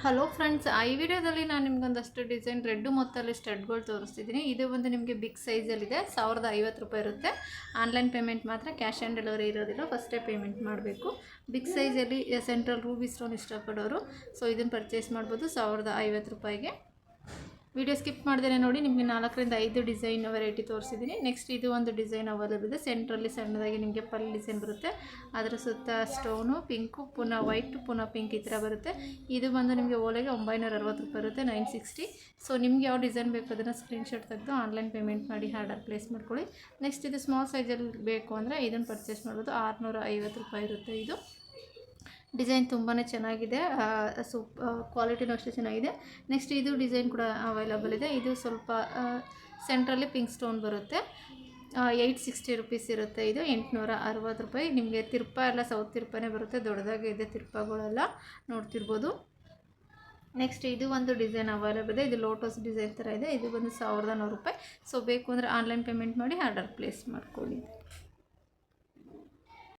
Hello friends, ಈ ವಿಡಿಯೋದಲ್ಲಿ ನಾನು ನಿಮ್ಗೊಂದಷ್ಟು ಡಿಸೈನ್ ರೆಡ್ ಮೊತ್ತಲ್ಲಿ ಸ್ಟಡ್ಗಳು ತೋರಿಸ್ತಿದ್ದೀನಿ. ಇದು ಒಂದು ನಿಮಗೆ ಬಿಗ್ ಸೈಜಲ್ಲಿದೆ. 1050 ರೂಪಾಯಿ ಇರುತ್ತೆ. ಆನ್ಲೈನ್ ಪೇಮೆಂಟ್ ಮಾತ್ರ, ಕ್ಯಾಶ್ ಆನ್ ಡೆಲಿವರಿ ಇರೋದಿಲ್ಲ. ಫಸ್ಟೇ ಪೇಮೆಂಟ್ ಮಾಡಬೇಕು. ಬಿಗ್ ಸೈಜಲ್ಲಿ ಸೆಂಟ್ರಲ್ ರೂಬಿ ಸ್ಟೋನ್ ಇಷ್ಟಪಡೋರು ಇದನ್ನು ಪರ್ಚೇಸ್ ಮಾಡ್ಬೋದು 1050 ರೂಪಾಯಿಗೆ. ವಿಡಿಯೋ ಸ್ಕಿಪ್ ಮಾಡಿದ್ರೆ ನೋಡಿ, ನಿಮಗೆ 4 ರಿಂದ 5 ಡಿಸೈನ್ ವೆರೈಟಿ ತೋರಿಸಿದ್ದೀನಿ. ನೆಕ್ಸ್ಟ್ ಇದು ಒಂದು ಡಿಸೈನ್ ಅವೈಲೇಬಲ್ ಇದೆ. ಸೆಂಟ್ರಲ್ಲಿ ಸಣ್ಣದಾಗಿ ನಿಮಗೆ ಪಲ್ಲಿ ಡಿಸೈನ್ ಬರುತ್ತೆ. ಅದರ ಸುತ್ತ ಸ್ಟೋನು ಪಿಂಕು, ಪುನಃ ವೈಟ್, ಪುನಃ ಪಿಂಕ್ ಈ ಥರ ಬರುತ್ತೆ. ಇದು ಬಂದು ನಿಮಗೆ ಓಲೆಗೆ 960 ರೂಪಾಯಿ ಇರುತ್ತೆ, 960. ನಿಮ್ಗೆ ಯಾವ ಡಿಸೈನ್ ಬೇಕು ಅದನ್ನು ಸ್ಕ್ರೀನ್ಶಾಟ್ ತೆಗೆದು ಆನ್ಲೈನ್ ಪೇಮೆಂಟ್ ಮಾಡಿ ಆರ್ಡರ್ ಪ್ಲೇಸ್ ಮಾಡ್ಕೊಳ್ಳಿ. ನೆಕ್ಸ್ಟ್ ಇದು ಸ್ಮಾಲ್ ಸೈಜಲ್ಲಿ ಬೇಕು ಅಂದರೆ ಇದನ್ನು ಪರ್ಚೇಸ್ ಮಾಡ್ಬೋದು. 650 ರೂಪಾಯಿ ಇರುತ್ತೆ. ಇದು ಡಿಸೈನ್ ತುಂಬಾ ಚೆನ್ನಾಗಿದೆ, ಕ್ವಾಲಿಟಿನೂ ಅಷ್ಟೇ ಚೆನ್ನಾಗಿದೆ. ನೆಕ್ಸ್ಟ್ ಇದು ಡಿಸೈನ್ ಕೂಡ ಅವೈಲಬಲ್ ಇದೆ. ಇದು ಸ್ವಲ್ಪ ಸೆಂಟ್ರಲ್ಲಿ ಪಿಂಕ್ ಸ್ಟೋನ್ ಬರುತ್ತೆ. 860 ರೂಪೀಸ್ ಇರುತ್ತೆ. ಇದು 860 ರೂಪಾಯಿ. ನಿಮಗೆ ತಿರ್ಪ ಎಲ್ಲ ಸೌತ್ ತಿರ್ಪನೇ ಬರುತ್ತೆ, ದೊಡ್ಡದಾಗಿ ಇದೆ ತಿರ್ಪಗಳೆಲ್ಲ ನೋಡ್ತಿರ್ಬೋದು. ನೆಕ್ಸ್ಟ್ ಇದು ಒಂದು ಡಿಸೈನ್ ಅವೈಲಬಲ್ ಇದೆ. ಇದು ಲೋಟಸ್ ಡಿಸೈನ್ ಥರ ಇದೆ. ಇದು ಬಂದು 1100 ರೂಪಾಯಿ. ಬೇಕು ಅಂದರೆ ಆನ್ಲೈನ್ ಪೇಮೆಂಟ್ ಮಾಡಿ ಆರ್ಡರ್ ಪ್ಲೇಸ್ ಮಾಡ್ಕೊಳ್ಳಿ.